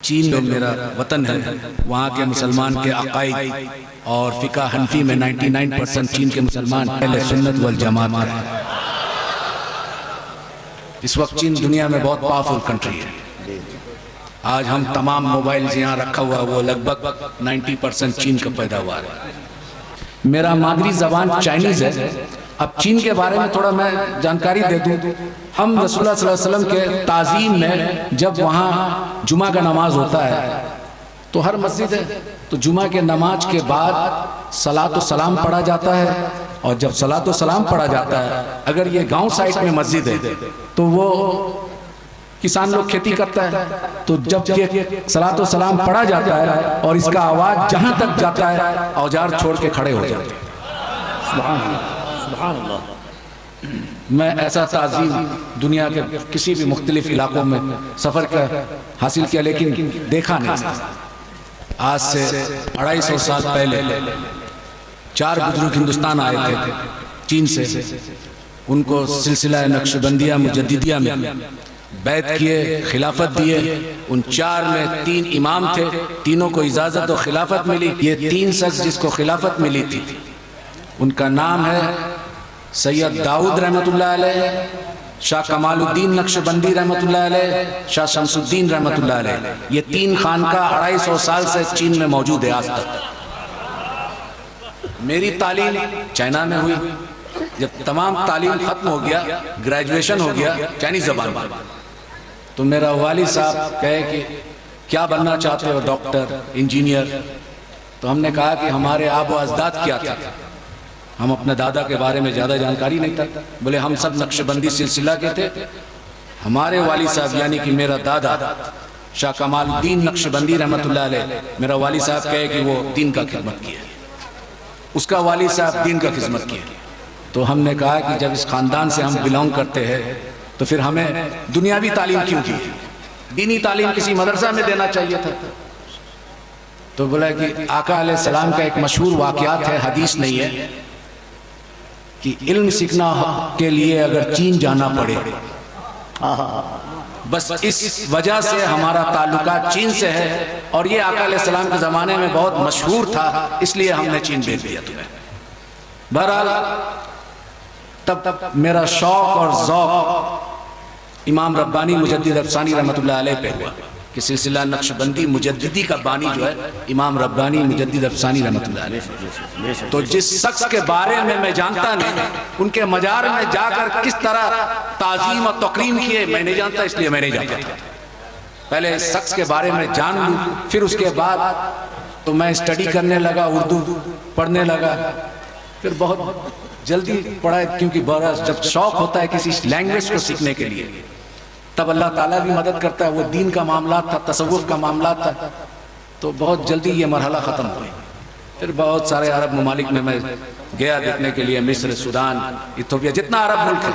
चीन जो मेरा वतन है, वहाँ के मुसलमान के अकायद और फ़िक़्ह हनफी में 99% चीन के मुसलमान अहले सुन्नत वल जमात है। इस वक्त चीन दुनिया में बहुत पावरफुल कंट्री है। आज हम तमाम मोबाइल यहाँ रखा हुआ वो लगभग 90% चीन का पैदावार है। मेरा मादरी ज़बान चाइनीज़ है। अब चीन के बारे में थोड़ा मैं जानकारी दे दूँ। हम रसूलुल्लाह सल्लल्लाहु अलैहि वसल्लम के ताज़ीम में जब वहाँ जुमा का नमाज होता है तो हर मस्जिद है, तो जुमा के नमाज के बाद सलातो सलाम पढ़ा जाता है। और जब सलातो सलाम पढ़ा जाता है, अगर ये गांव साइड में मस्जिद है तो वो किसान लोग खेती करता है, तो जब ये सलातो सलाम पढ़ा जाता है और इसका आवाज़ जहाँ तक जाता है औजार छोड़ के खड़े हो जाते हैं। सुभान अल्लाह, सुभान अल्लाह। मैं ऐसा ताज़ीम दुनिया के किसी भी मुख्तलिफ इलाकों में सफ़र कर हासिल किया, लेकिन देखा नहीं। आज से 250 साल पहले 4 बुजुर्ग हिंदुस्तान आए थे चीन से। उनको सिलसिला नक्शबंदिया मुजद्दिदिया में बैत किए, खिलाफत दिए। उन 4 में 3 इमाम थे, तीनों को इजाज़त और खिलाफत मिली। ये 3 शख्स जिसको खिलाफत मिली थी उनका नाम है सैयद दाऊद रहमतुल्लाह अलैह, शाह कमालुद्दीन नक्शबंदी रहमतुल्लाह अलैह, शाह शमसुद्दीन रहमतुल्लाह अलैह। ये 3 खानका 250 साल से चीन में मौजूद है आज तक। मेरी तालीम चाइना में हुई। जब तमाम तालीम खत्म हो गया, ग्रेजुएशन हो गया चाइनीज ज़बान में, तो मेरा वालिद साहब कहे कि क्या बनना चाहते हो, डॉक्टर, इंजीनियर? तो हमने कहा कि हमारे आबो अजदाद क्या था। हम अपने दादा के बारे में ज़्यादा जानकारी नहीं था। बोले हम सब नक्शबंदी सिलसिला के थे। हमारे वालिद साहब यानी कि मेरा दादा शाह कमालुद्दीन नक्शबंदी रहमतुल्लाह अलैह, मेरा वालिद साहब कहे कि वो दीन का खिदमत किया, उसका वालिद साहब दीन का खिदमत किया। तो हमने कहा कि जब इस ख़ानदान से हम बिलोंग करते हैं तो फिर हमें दुनियावी तालीम क्यों की? दीनी तालीम किसी मदरसा में देना चाहिए था। तो बोला कि आका अलैहिस्सलाम का एक मशहूर वाक़यात है, हदीस नहीं है, कि इल्म सीखना के लिए अगर चीन जाना पड़े, बस इस वजह से हमारा ताल्लुका चीन से है। और ये आका अलैहिस्सलाम के ज़माने में बहुत मशहूर था, इसलिए हमने चीन भेज दिया तुम्हें। बहरहाल तब मेरा शौक़ और ज़ौक़ इमाम रब्बानी मुजद्दिद अफ़सानी रहमतुल्लाह अलैह पे हुआ कि सिलसिला नक्शबंदी मुजद्दिदी का बानी जो है इमाम रब्बानी मुजद्दिद अफ़सानी रहमतुल्लाह अलैह। तो जिस शख्स के बारे में मैं जानता नहीं, उनके मजार में जाकर किस तरह ताज़ीम और तकरीम किए मैं नहीं जानता, इसलिए मैं नहीं जाता था। पहले इस शख्स के बारे में जान लूँ, फिर उसके बाद तो मैं स्टडी करने लगा, उर्दू पढ़ने लगा। फिर बहुत जल्दी पढ़ा, क्योंकि बड़ा जब शौक़ होता है किसी लैंग्वेज को सीखने के लिए तब अल्लाह ताला भी मदद करता है। वो दीन का मामला था, तसव्वुफ़ का मामला था, तो बहुत जल्दी ये मरहला ख़त्म हो गया। फिर बहुत सारे अरब ममालिक में मैं गया देखने के लिए, मिस्र, सूडान, इथियोपिया, जितना अरब मुल्क है।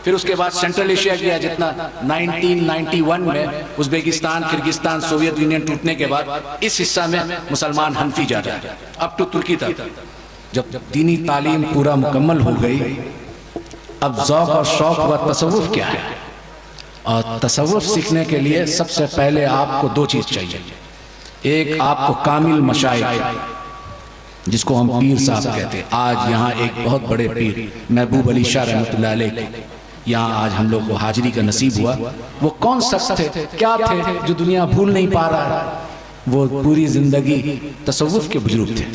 फिर उसके बाद सेंट्रल एशिया गया, जितना 1991 में उज़्बेकिस्तान, किर्गिस्तान, सोवियत यूनियन टूटने के बाद इस हिस्सा में मुसलमान हनफी जा रहा है, अब तो तुर्की तक। जब दीनी तालीम पूरा मुकम्मल हो गई, अब ज़ौक़ और शौक़ व तसव्वुफ़ क्या है। और तसव्वुफ़ सीखने के लिए सबसे पहले आपको 2 चीज़ चाहिए। एक आपको कामिल मशाइख, जिसको हम पीर साहब कहते हैं। आज यहाँ एक बहुत बड़े पीर महबूब अली शाह रहमतुल्लाह अलैह यहाँ आज हम लोग को हाजिरी का नसीब हुआ। वो कौन शख्स थे, क्या थे जो दुनिया भूल नहीं पा रहा है? वो पूरी ज़िंदगी तसव्वुफ़ के बुजुर्ग थे।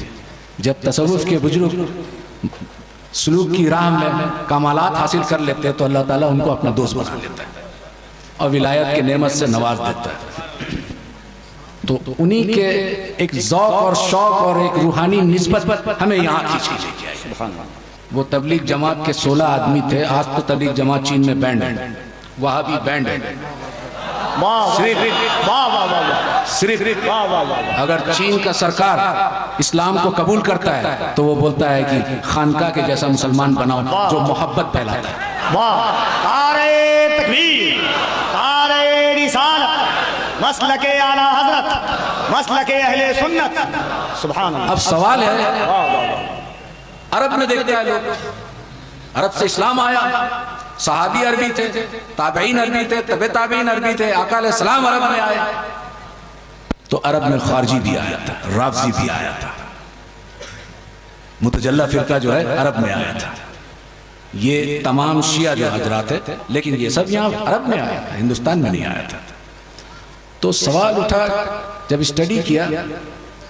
जब तसव्वुफ़ के बुजुर्ग सलूक की राह में कमालात हासिल कर लेते हैं तो अल्लाह ताला उनको अपना दोस्त बना लेता है और विलायत के नेमत से नवाज देता है। तो उन्हीं के एक ज़ौक़ और शौक़ और एक रूहानी निस्बत हमें यहाँ खींच के लेके आई। वो तबलीग जमात के 16 आदमी थे। आज तो तबलीग जमात चीन में बैंड है, वहाँ भी बैंड है। सिर्फ अगर चीन का सरकार इस्लाम को कबूल करता है तो वो बोलता है कि खानका के जैसा मुसलमान बनाओ जो मोहब्बत फैलाता है। मसलके आला हज़रत, मसलके अहले सुन्नत। सुभान अल्लाह। अब सवाल है, अरब में देखते हैं लोग, अरब से इस्लाम आया, सहाबी अरबी थे, ताबईन अरबी थे, तबे ताबईन अरबी थे, आका अलैहिस्सलाम अरब में आए। तो अरब में खारजी भी आया था, राफजी भी आया था, मुतजल्ला फिरका जो है अरब में आया था, ये तमाम शिया जो हजरात है, लेकिन ये सब यहाँ अरब में आया था, हिंदुस्तान में नहीं आया था। तो सवाल उठा, जब स्टडी किया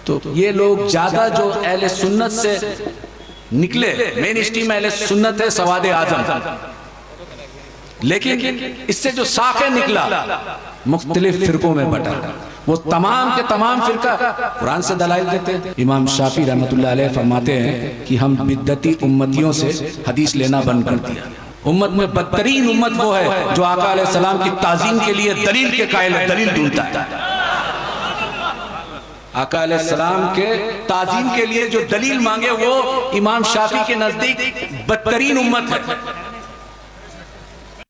तो ये लोग ज्यादा जो अहले सुन्नत से निकले, मेन स्ट्रीम अहले सुन्नत है, सवाद आजम, लेकिन इससे जो साखे निकला मुख्तलिफ फिरकों में बटा, वो तमाम के तमाम फिरका कुरान से दलाइल देते हैं। इमाम शाफी रहमतुल्लाह अलैह फरमाते हैं कि हम बिद्दती उम्मतियों से हदीस लेना बंद कर दिया। उम्मत में बदतरीन उम्मत वो है जो आका अलैहिस्सलाम की ताजीम के लिए दलील के कायल है, दलील ढूंढता है। आका अलैहिस्सलाम के ताजीम के लिए जो दलील मांगे वो इमाम शाफी के नजदीक बदतरीन उम्मत है।